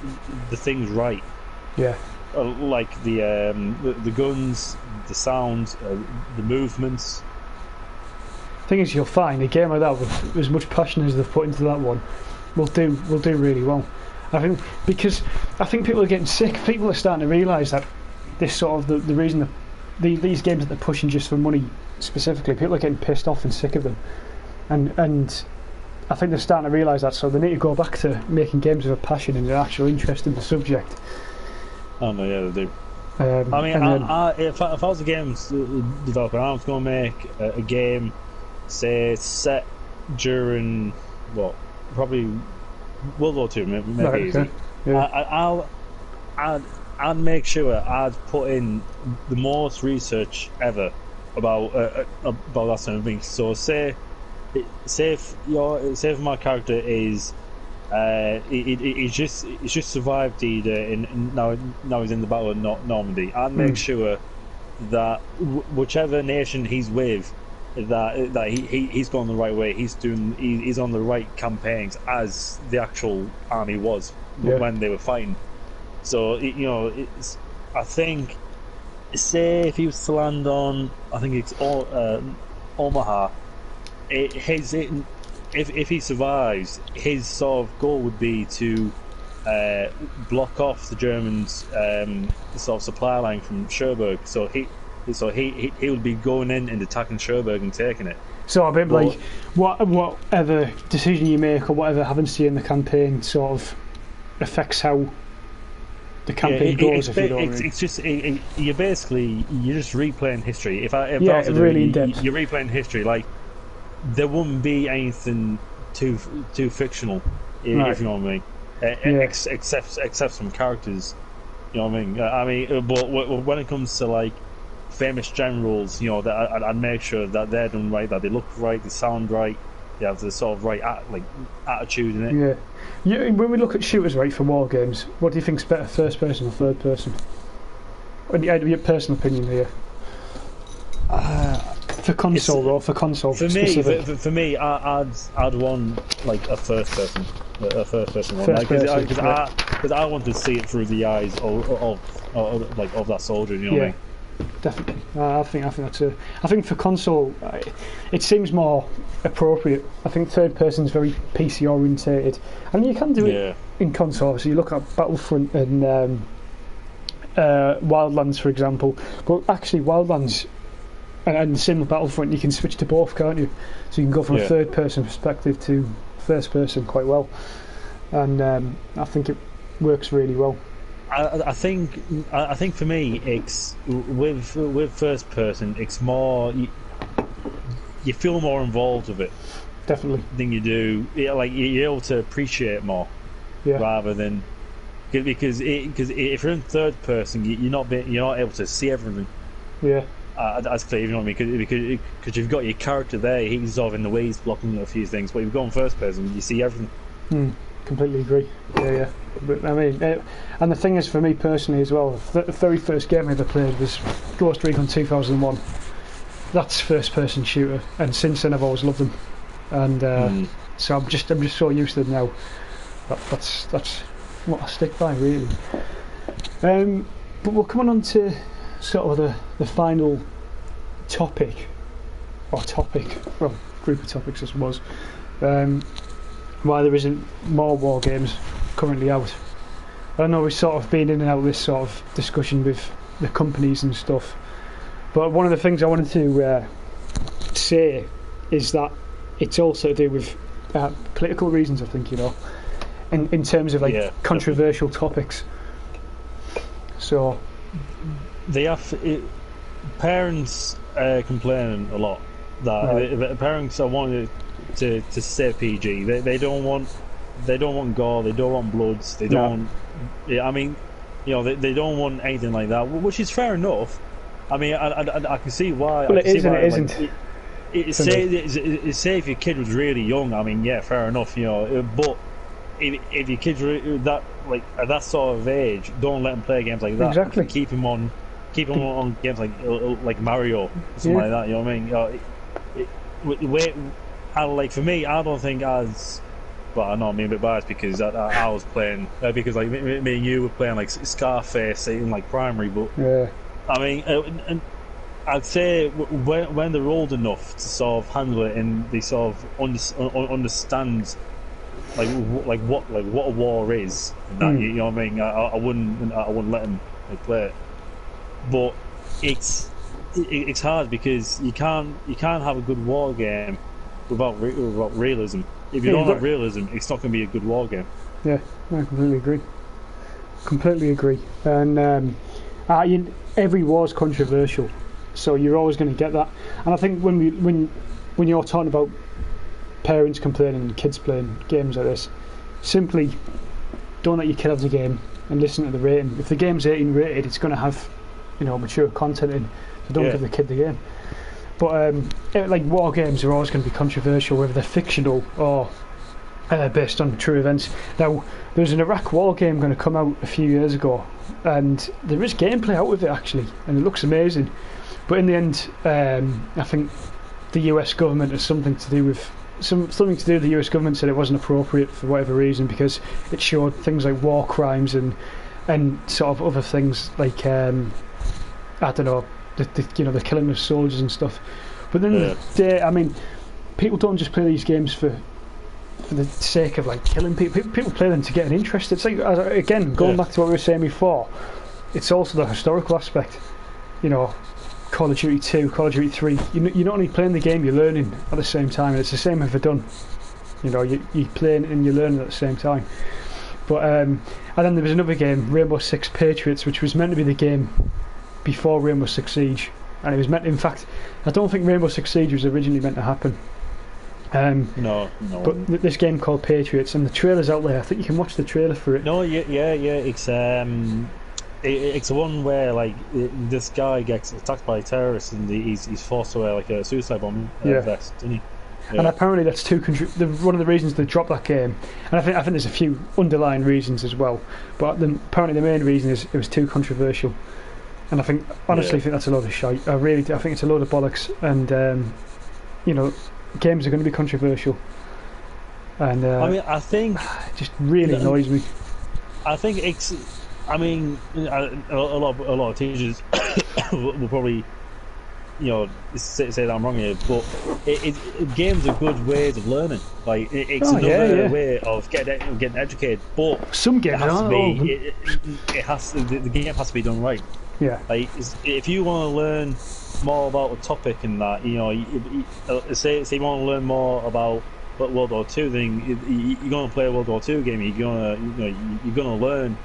the things right. Yeah. Like the guns, the sound, the movements. Thing is, you'll find a game like that with as much passion as they've put into that one will do really well. I think because people are getting sick. People are starting to realise that this sort of the reason that these games that they're pushing just for money specifically, people are getting pissed off and sick of them, and I think they're starting to realise that. So they need to go back to making games with a passion and an actual interest in the subject. Oh no, yeah, they do. I mean, if I was a games developer, I was going to make a game, say, set during probably World War II, maybe easy. Okay. Yeah. I'd make sure I'd put in the most research ever about that sort of thing. So say if my character is he's just survived either now he's in the Battle of Normandy. I'd make sure that whichever nation he's with, that he's gone the right way. He's on the right campaigns as the actual army was when they were fighting. So I think, say if he was to land on, I think it's Omaha, if he survives, his sort of goal would be to block off the Germans' sort of supply line from Cherbourg. So he would be going in and attacking Cherbourg and taking it. So a bit like whatever decision you make or whatever happens to you in the campaign sort of affects how the campaign goes. It's just you're just replaying history. If I was really in depth. You're replaying history. Like there wouldn't be anything too fictional, if you know what I mean. except some characters. You know what I mean? But when it comes to like famous generals, you know, that I'd make sure that they're done right, that they look right, they sound right, they have the sort of right attitude in it. Yeah. When we look at shooters, right, for war games, what do you think's better, first person or third person? Your personal opinion here. For console or for console specific? For me, I'd want like a first person one, because I want to see it through the eyes of that soldier. You know what I mean? Definitely. I think that's a. I think for console, it seems more appropriate. I think third person's very PC orientated, and you can do it in console. So you look at Battlefront and Wildlands, for example. But actually, Wildlands and the same with Battlefront, you can switch to both, can't you? So you can go from a third person perspective to first person quite well, and I think it works really well. I think for me, it's with first person, it's more you feel more involved with it. Definitely. Than you do, like you're able to appreciate it more, rather than because if you're in third person, you're not able to see everything. Yeah. That's clear, you know what I mean? Because you've got your character there, he's sort of in the way, he's blocking a few things, but if you go in first person, you see everything. Completely agree. Yeah. But I mean, and the thing is, for me personally as well, the very first game I ever played was Ghost Recon 2001. That's first person shooter, and since then I've always loved them. And so I'm just so used to them now. That's what I stick by, really. But we're coming on to sort of the final topic, well, group of topics I suppose. Why there isn't more war games currently out. I know we've sort of been in and out of this sort of discussion with the companies and stuff, but one of the things I wanted to say is that it's also to do with political reasons, I think, you know, in terms of controversial topics. So they have parents complaining a lot that parents are wanting to stay PG. They don't want gore, they don't want bloods, they don't. I mean, you know, they don't want anything like that, which is fair enough. I mean, I can see why. Well, it is and it isn't. Say if your kid was really young, I mean, yeah, fair enough, you know. But if your kid's that at that sort of age, don't let them play games like that. Exactly. Keep them on games like Mario, or something like that. You know what I mean? Like for me, I don't think as well. I know I'm being a bit biased because I was playing because like me and you were playing like Scarface in like primary, but I mean, and I'd say when they're old enough to sort of handle it and they sort of understand like what a war is, that, you know what I mean? I wouldn't let them play it, but it's hard because you can't have a good war game without realism. If you don't have realism, it's not going to be a good war game. Yeah, I completely agree. And every war is controversial, so you're always going to get that. And I think when you're talking about parents complaining and kids playing games like this, simply don't let your kid have the game and listen to the rating. If the game's 18 rated, it's going to have, you know, mature content in, so don't give the kid the game. But like war games are always going to be controversial, whether they're fictional or based on true events. Now, there's an Iraq war game going to come out a few years ago, and there is gameplay out with it actually, and it looks amazing. But in the end, I think the US government has something to do with the US government said it wasn't appropriate for whatever reason, because it showed things like war crimes and sort of other things like I don't know. The killing of soldiers and stuff. But then the day, I mean, people don't just play these games for the sake of like killing people. People play them to get an interest. It's like, again, going back to what we were saying before, it's also the historical aspect. You know, Call of Duty 2, Call of Duty 3, you're not only playing the game, you're learning at the same time, and it's the same if done. You know, you're playing and you're learning at the same time. But and then there was another game, Rainbow Six Patriots, which was meant to be the game before Rainbow Six Siege, and it was meant. In fact, I don't think Rainbow Six Siege was originally meant to happen. No. But this game called Patriots, and the trailer's out there. I think you can watch the trailer for it. No, yeah. It's the one where like this guy gets attacked by terrorists and he's forced to wear like a suicide bomb vest, isn't he? Yeah. And apparently that's one of the reasons they dropped that game. And I think there's a few underlying reasons as well. But apparently the main reason is it was too controversial. And I think honestly think that's a load of shite. I really do. I think it's a load of bollocks. And games are going to be controversial. And I think it just really annoys me. I think it's. I mean, a lot of teachers will probably, say that I'm wrong here, but games are good ways of learning. Like it's another way of getting educated. But some games the game has to be done right. Yeah. Like if you want to learn more about a topic and that, say you want to learn more about World War II, then you're going to play a World War II game. You're gonna learn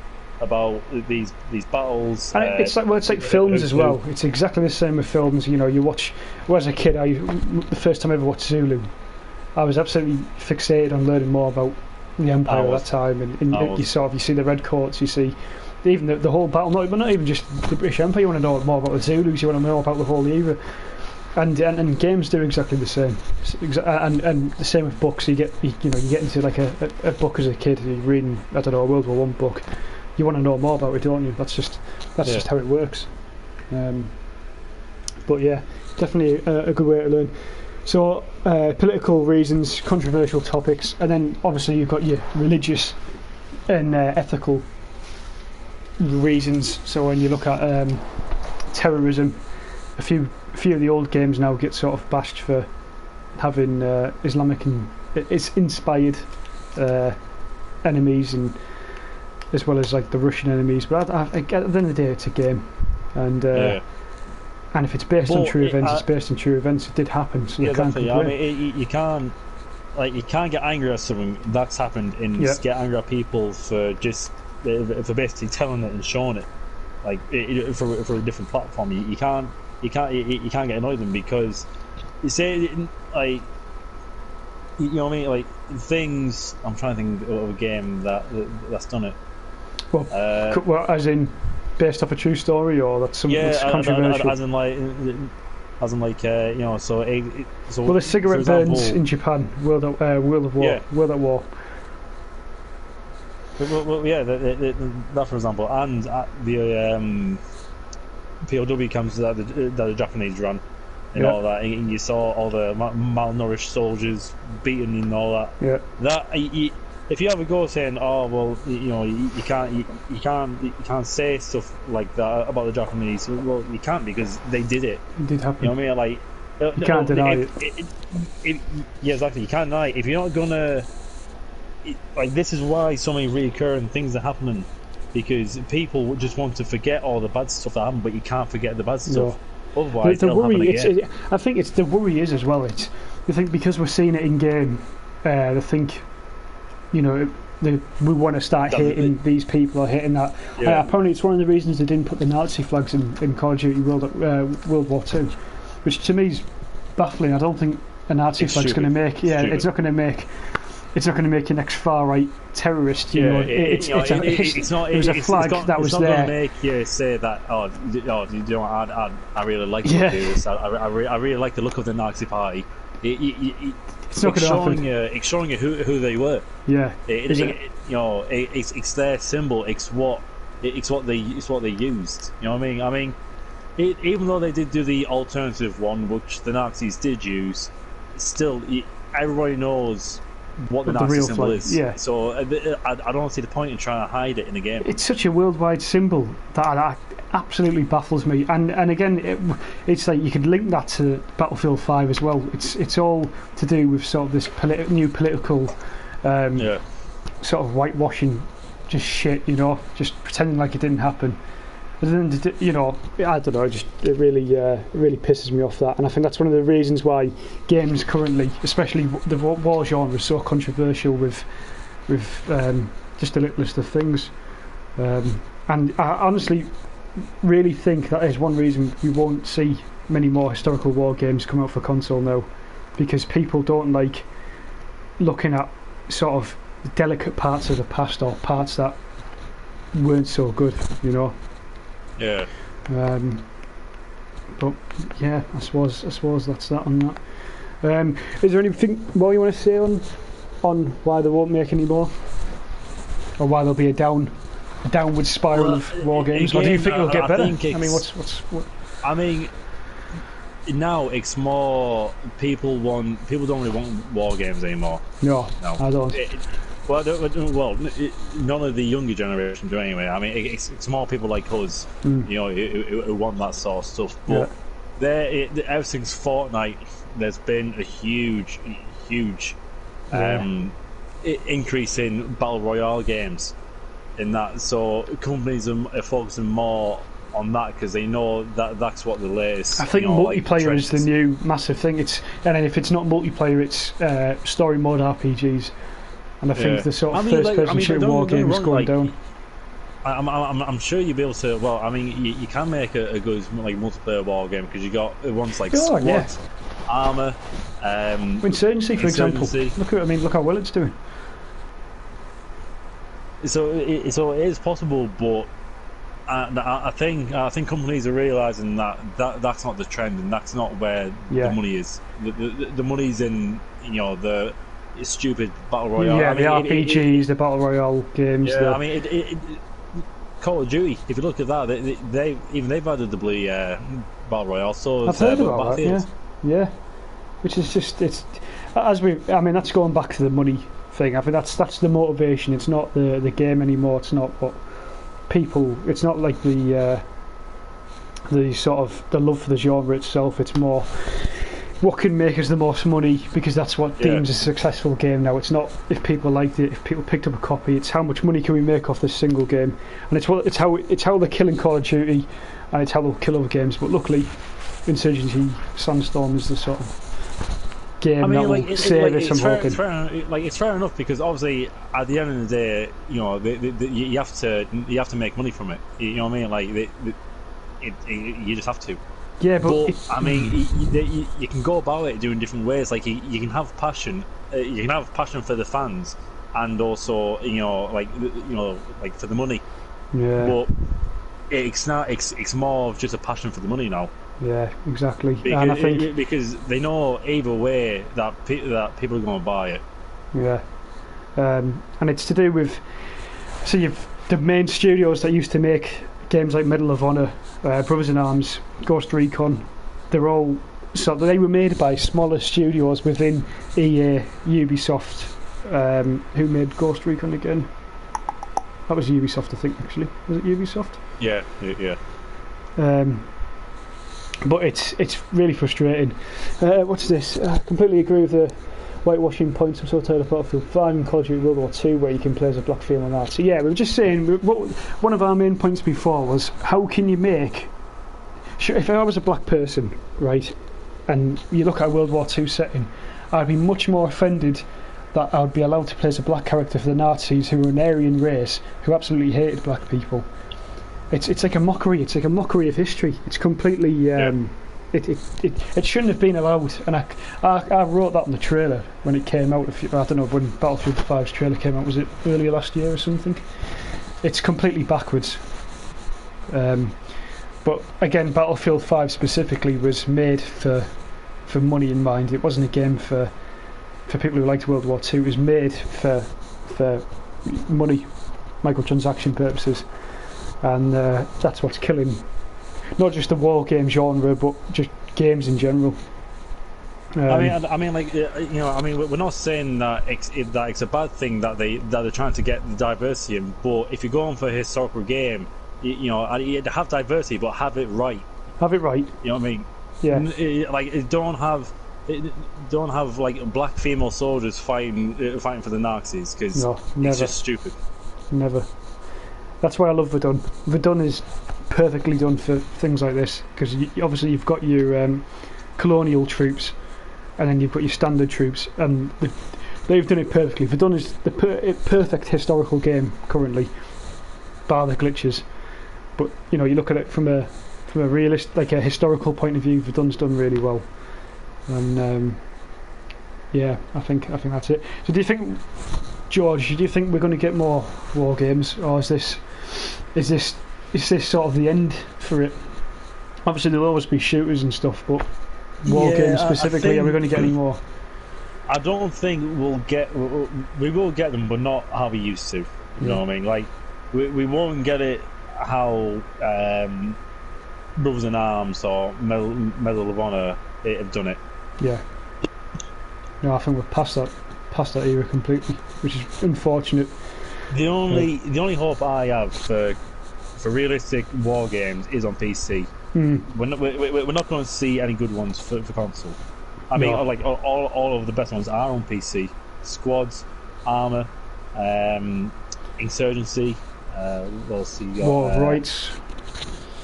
about these battles. And it's like films as well. It's exactly the same with films. You watch. Well, as a kid, the first time I ever watched Zulu, I was absolutely fixated on learning more about the Empire at that time. And you see the red coats. You see even the whole battle. Not even just the British Empire. You want to know more about the Zulus. You want to know about the whole era. And games do exactly the same. And the same with books. You get into like a book as a kid. You're reading a World War I book. You want to know more about it, don't you? That's just how it works. But yeah, definitely a good way to learn. So political reasons, controversial topics, and then obviously you've got your religious and ethical reasons. So when you look at terrorism, a few of the old games now get sort of bashed for having Islamic and it's inspired enemies, and as well as like the Russian enemies. But at the end of the day, it's a game, and if it's based on true events, it's based on true events. It did happen, so exactly. I mean, you can't get angry at something that's happened and just get angry at people for basically telling it and showing it, like for a different platform. You can't get annoyed at them because you say like. You know what I mean? Like things. I'm trying to think of a game that's done it. Well, as in based off a true story, or that's something that's controversial. As in like, So the cigarette burns in Japan. World at War. World at War. Well, that for example, and the POW camps that the Japanese ran. And all that, and you saw all the malnourished soldiers beaten and all that. Yeah. That if you have a go saying, "Oh well, you can't say stuff like that about the Japanese," well, you can't because they did it. It did happen. You know what I mean? Like you can't deny it. Yeah, exactly. You can't deny it. If you're not gonna, this is why so many recurring things are happening, because people just want to forget all the bad stuff that happened, but you can't forget the bad stuff. Otherwise, the worry. I think it's the worry is as well. It's I think because we're seeing it in game. They think, we want to start hating these people or hating that. Apparently, it's one of the reasons they didn't put the Nazi flags in Call of Duty World War II, which to me is baffling. I don't think a Nazi flag's going to make. Yeah, it's not going to make. It's not going to make your next far right terrorist. It was a flag that was there. It's not going to make you say that. I really like to do this. I really like the look of the Nazi Party. It's not going to happen. It's showing you who they were. Yeah. It's their symbol. It's what they used. You know what I mean? I mean, even though they did do the alternative one, which the Nazis did use, still everybody knows what the Nazi symbol is. Yeah. So I don't see the point in trying to hide it in the game. It's such a worldwide symbol that absolutely baffles me. And again, it's like you could link that to Battlefield 5 as well. It's all to do with sort of this new political sort of whitewashing, just shit. Just pretending like it didn't happen. And then, I don't know. It really pisses me off that, and I think that's one of the reasons why games currently, especially the war genre, is so controversial with just the littlest of things. And I honestly really think that is one reason we won't see many more historical war games come out for console now, because people don't like looking at sort of delicate parts of the past or parts that weren't so good, you know. Yeah. But yeah, I suppose that's that on that. Is there anything more you want to say on why they won't make any more, or why there'll be a downward spiral of war games? Again, or do you think it'll get better? I mean, what? I mean, now it's more people don't really want war games anymore. No, I don't. None of the younger generation do anyway. I mean, it's more people like us, you know, who want that sort of stuff. But ever since Fortnite, there's been a huge increase in battle royale games. In that, so companies are focusing more on that because they know that that's what the latest. I think multiplayer is the new massive thing. And then if it's not multiplayer, it's story mode RPGs. And I think the sort of first-person shooter war games going down. I'm sure you'll be able to. Well, I mean, you can make a good multiplayer war game because you got ones like Squad, Armour, Insurgency, for example. Look how well it's doing. So it is possible, but I think companies are realising that's not the trend, and that's not where the money is. The money's in the stupid battle royale. Yeah, the RPGs, the battle royale games. Yeah, I mean, Call of Duty. If you look at that, they've added the blue battle royale. So I've heard about that. Yeah, which is just I mean, that's going back to the money thing. I think that's the motivation. It's not the game anymore. It's not what people. It's not like the sort of the love for the genre itself. It's more what can make us the most money, because that's what deems a successful game now. It's not if people liked it, if people picked up a copy. It's how much money can we make off this single game, and it's how they're killing Call of Duty, and it's how they'll kill other games. But luckily, Insurgency Sandstorm is the sort of game that will save us. It's fair enough, because obviously at the end of the day, you have to make money from it. You know what I mean? You just have to. Yeah, but I mean, you can go about it doing different ways. Like you can have passion. You can have passion for the fans, and also for the money. Yeah. But it's more of just a passion for the money now. Yeah, exactly. Because, and I think because they know either way that people are going to buy it. Yeah, and it's to do with you've the main studios that used to make games like Medal of Honor, Brothers in Arms, Ghost Recon. They were made by smaller studios within EA, Ubisoft. Who made Ghost Recon again? That was Ubisoft, I think. Actually, was it Ubisoft? Yeah. But it's really frustrating. What's this? I completely agree with the whitewashing points. I'm so tired of Battlefield 5 and Call of Duty World War 2, where you can play as a black female now. So yeah, we were just saying, one of our main points before was, how can you make... If I was a black person, right, and you look at a World War 2 setting, I'd be much more offended that I would be allowed to play as a black character for the Nazis, who were an Aryan race, who absolutely hated black people. It's like a mockery. It's like a mockery of history. It's completely... It shouldn't have been allowed, and I wrote that on the trailer when it came out. I don't know when Battlefield 5's trailer came out. Was it earlier last year or something? It's completely backwards. But again, Battlefield 5 specifically was made for money in mind. It wasn't a game for people who liked World War 2. It was made for money, microtransaction purposes, and that's what's killing not just the war game genre, but just games in general. We're not saying that it's a bad thing that they're trying to get the diversity in. But if you're going for a historical game, you have diversity, but have it right. Have it right. You know what I mean? Yeah. Don't have like black female soldiers fighting for the Nazis, because it's just stupid. Never. That's why I love Verdun. Verdun is perfectly done for things like this, because obviously you've got your colonial troops, and then you've got your standard troops, and they've done it perfectly. Verdun is the perfect historical game currently, bar the glitches. But you look at it from a realist, like a historical point of view, Verdun's done really well. And Yeah, I think that's it. So do you think, George? Do you think we're going to get more war games, or is this sort of the end for it? Obviously, there'll always be shooters and stuff, but war games specifically, are we going to get any more? I don't think we will get them, but not how we used to. You know what I mean? Like we won't get it how Brothers in Arms or Medal of Honor have done it. Yeah. No, I think we're past that era completely, which is unfortunate. The only hope I have for realistic war games is on PC. We're not going to see any good ones for console. I mean, like all of the best ones are on PC. Squads, Armour, Insurgency. We'll see. War of Rights.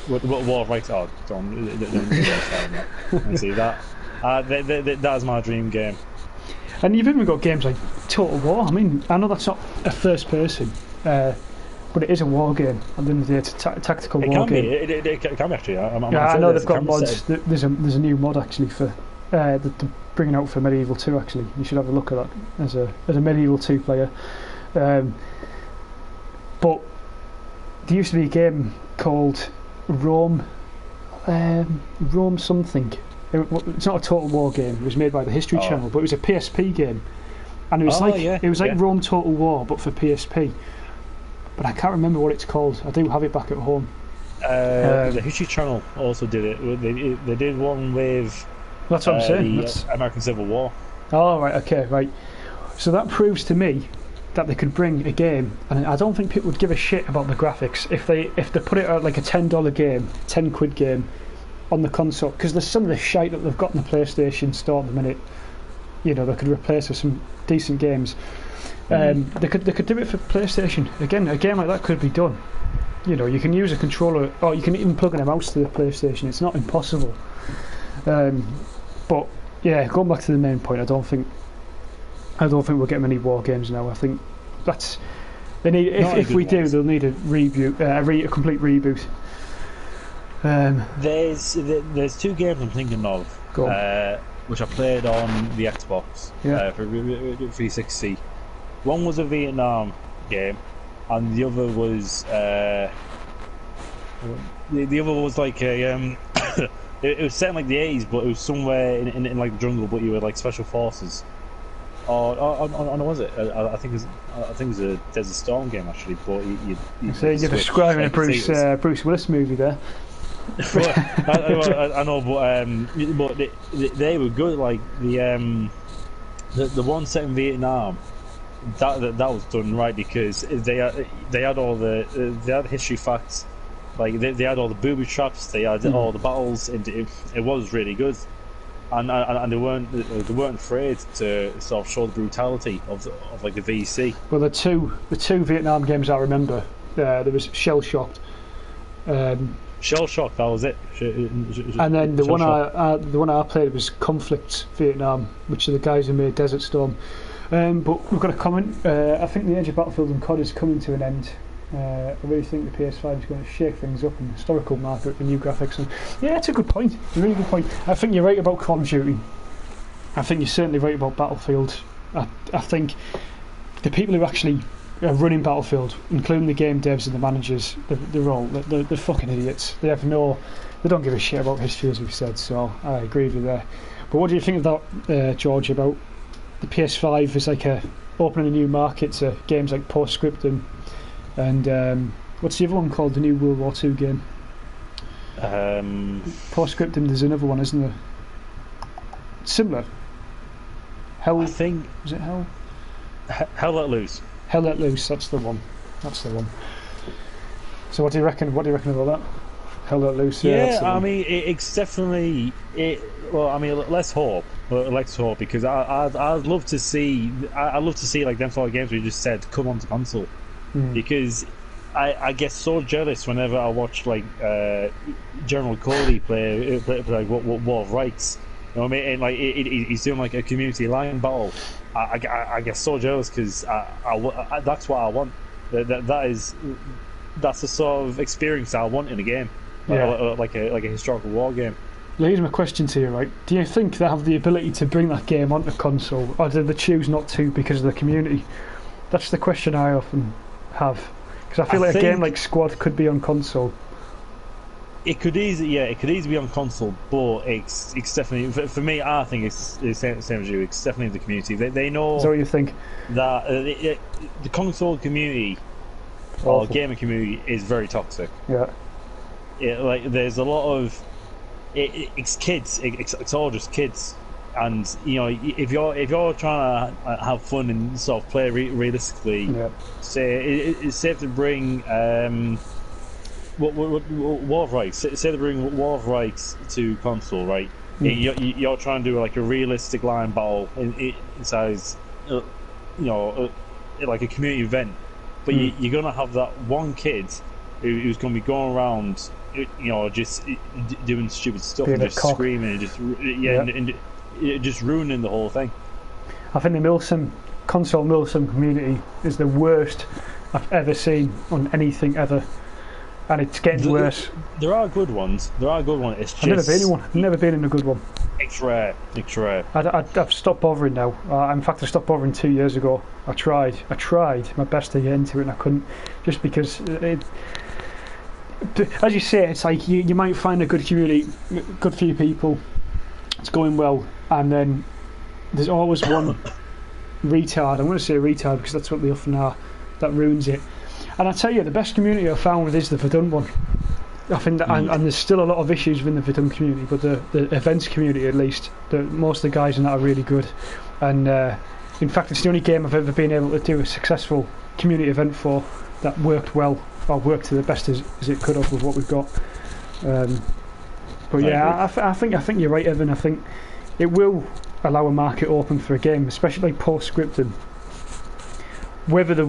War of Rights. Oh, don't see that. That's my dream game. And you've even got games like Total War. I mean, I know that's not a first person, but it is a war game. At the end of the day, it's a tactical war game. It can be actually. I know they've got mods. There's a new mod actually for they're bringing out for Medieval 2. Actually, you should have a look at that as a Medieval 2 player. But there used to be a game called Rome something. It's not a Total War game. It was made by the History Channel, but it was a PSP game, and it was like Rome Total War, but for PSP. But I can't remember what it's called. I do have it back at home. The History Channel also did it. They did one with. That's what I'm saying. The American Civil War. Oh right, okay, right. So that proves to me that they could bring a game, and I don't think people would give a shit about the graphics if they put it out like a $10 game, £10 game on the console, because there's some of the shite that they've got in the PlayStation store at the minute. You know, they could replace with some decent games. They could do it for PlayStation. Again, a game like that could be done. You know, you can use a controller, or you can even plug in a mouse to the PlayStation. It's not impossible. But yeah, going back to the main point, I don't think we'll get many war games now. I think that's they need. If we do, they'll need a reboot, a complete reboot. There's two games I'm thinking of, which I played on the Xbox for 360. One was a Vietnam game, and the other was like a it was set in like the 80s, but it was somewhere in like the jungle, but you were like special forces. Or was it? I think it was a Desert Storm game actually. But you're describing a Bruce Willis movie there. I know, but they were good. Like the one set in Vietnam, that was done right because they had all the history facts. Like they had all the booby traps, they had all the battles. It was really good, and they weren't afraid to sort of show the brutality of like the VC. Well, the two Vietnam games I remember, there was Shell Shocked. Shell Shock, that was it. And then the one I played was Conflict Vietnam, which are the guys who made Desert Storm. But we've got a comment. I think the Age of Battlefield and COD is coming to an end. I really think the PS5 is going to shake things up in the historical market with the new graphics. And yeah, it's a good point. A really good point. I think you're right about Call of Duty. I think you're certainly right about Battlefield. I think the people who actually are running Battlefield, including the game devs and the managers, they're fucking idiots. They don't give a shit about history, as we've said. So I agree with you there. But what do you think of that, George? About the PS5 is like opening a new market to games like Postscriptum. And what's the other one called? The new World War II game. Postscriptum. There's another one, isn't there? Similar. Hell. I think. Was it Hell? Hell Let Loose. Hell Let Loose. That's the one. So what do you reckon? What do you reckon about that? Hell Let Loose. Yeah, I mean, it's definitely it. Well, I mean, let's hope. Let's hope because I'd love to see. I'd love to see like them sort of games we just said come onto console. Because I get so jealous whenever I watch like General Cody play like War of Rights. You know what I mean? And like he's doing like a community line battle. I get so jealous because that's what I want. That's the sort of experience I want in a game, like a historical war game. here's my question to you, right? Do you think they have the ability to bring that game onto console, or do they choose not to because of the community? That's the question I often have, because I feel like a game like Squad could be on console. It could easily be on console, but it's definitely for me. I think it's the same as you. It's definitely the community. They know. Is that what you think? That the console community or gaming community is very toxic. Yeah. Like there's a lot of it's kids. It's all just kids, and if you're trying to have fun and sort of play realistically, say it's safe to bring. War of Rights. Say they bring War of Rights to console, right? You're trying to do like a realistic line battle inside, like a community event, but you're gonna have that one kid who's gonna be going around, just doing stupid stuff and just screaming and and just ruining the whole thing. I think the console Milsim community is the worst I've ever seen on anything ever. And it's getting worse. There are good ones. It's just I've never been in a good one. It's rare. I've stopped bothering now. In fact, I stopped bothering 2 years ago. I tried my best to get into it, and I couldn't, just because as you say, it's like you might find a good community, good few people. It's going well, and then there's always one retard. I'm going to say retard because that's what they often are. That ruins it. And I tell you, the best community I've found with is the Verdun one. I think that, and there's still a lot of issues within the Verdun community, but the events community, at least, most of the guys in that are really good. And in fact, it's the only game I've ever been able to do a successful community event for that worked well, or worked to the best as it could have with what we've got. But yeah, I think you're right, Evan. I think it will allow a market open for a game, especially like post-scripting. Whether the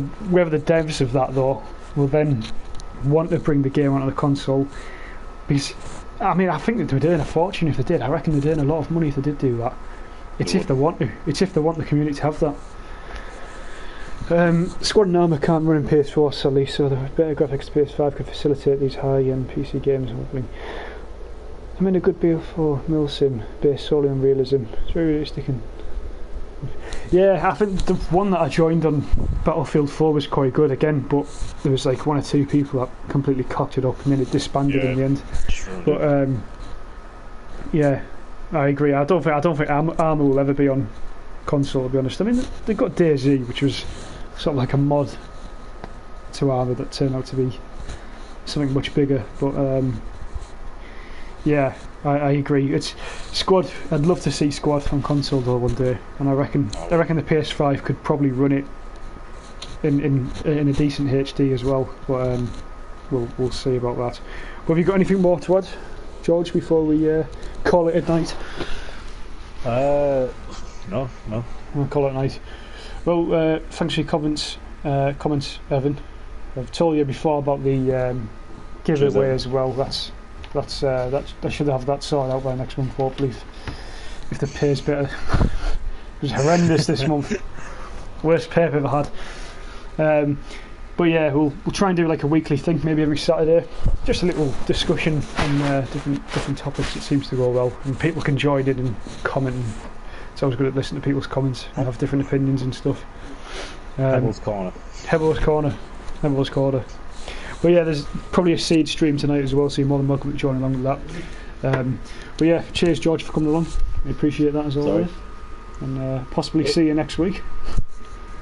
devs of that though will then want to bring the game onto the console, because I think that they'd earn a fortune if they did. I reckon they'd earn a lot of money if they did do that. It's if they want to. It's if they want the community to have that. Squad and Armour can't run in PS4 sadly, so the better graphics to PS5 could facilitate these high-end PC games. Hopefully, I'm in a good deal for Milsim based solely on realism. It's very realistic and. Yeah, I think the one that I joined on Battlefield 4 was quite good again, but there was like one or two people that completely cocked it up and then it disbanded in the end. Sure. But yeah, I agree. I don't think Armour will ever be on console, to be honest. I mean, they've got DayZ, which was sort of like a mod to Armour that turned out to be something much bigger. But yeah, I agree. It's Squad. I'd love to see Squad on console though one day, and I reckon the PS5 could probably run it in a decent HD as well. But we'll see about that. But have you got anything more to add, George, before we call it a night? No. We'll call it a night. Well, thanks for your comments, Evan. I've told you before about the giveaway as well. They should have that sorted out by next month, hopefully, if the pay's better. It was horrendous this month. Worst pay I've ever had. But yeah, we'll try and do like a weekly thing, maybe every Saturday. Just a little discussion on different topics. It seems to go well, and people can join in and comment. It's always good to listen to people's comments and have different opinions and stuff. Hebel's Corner. But yeah, there's probably a seed stream tonight as well, so you're more than welcome to join along with that. But yeah, cheers George for coming along. I appreciate that as always. And possibly see you next week.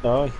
Aye.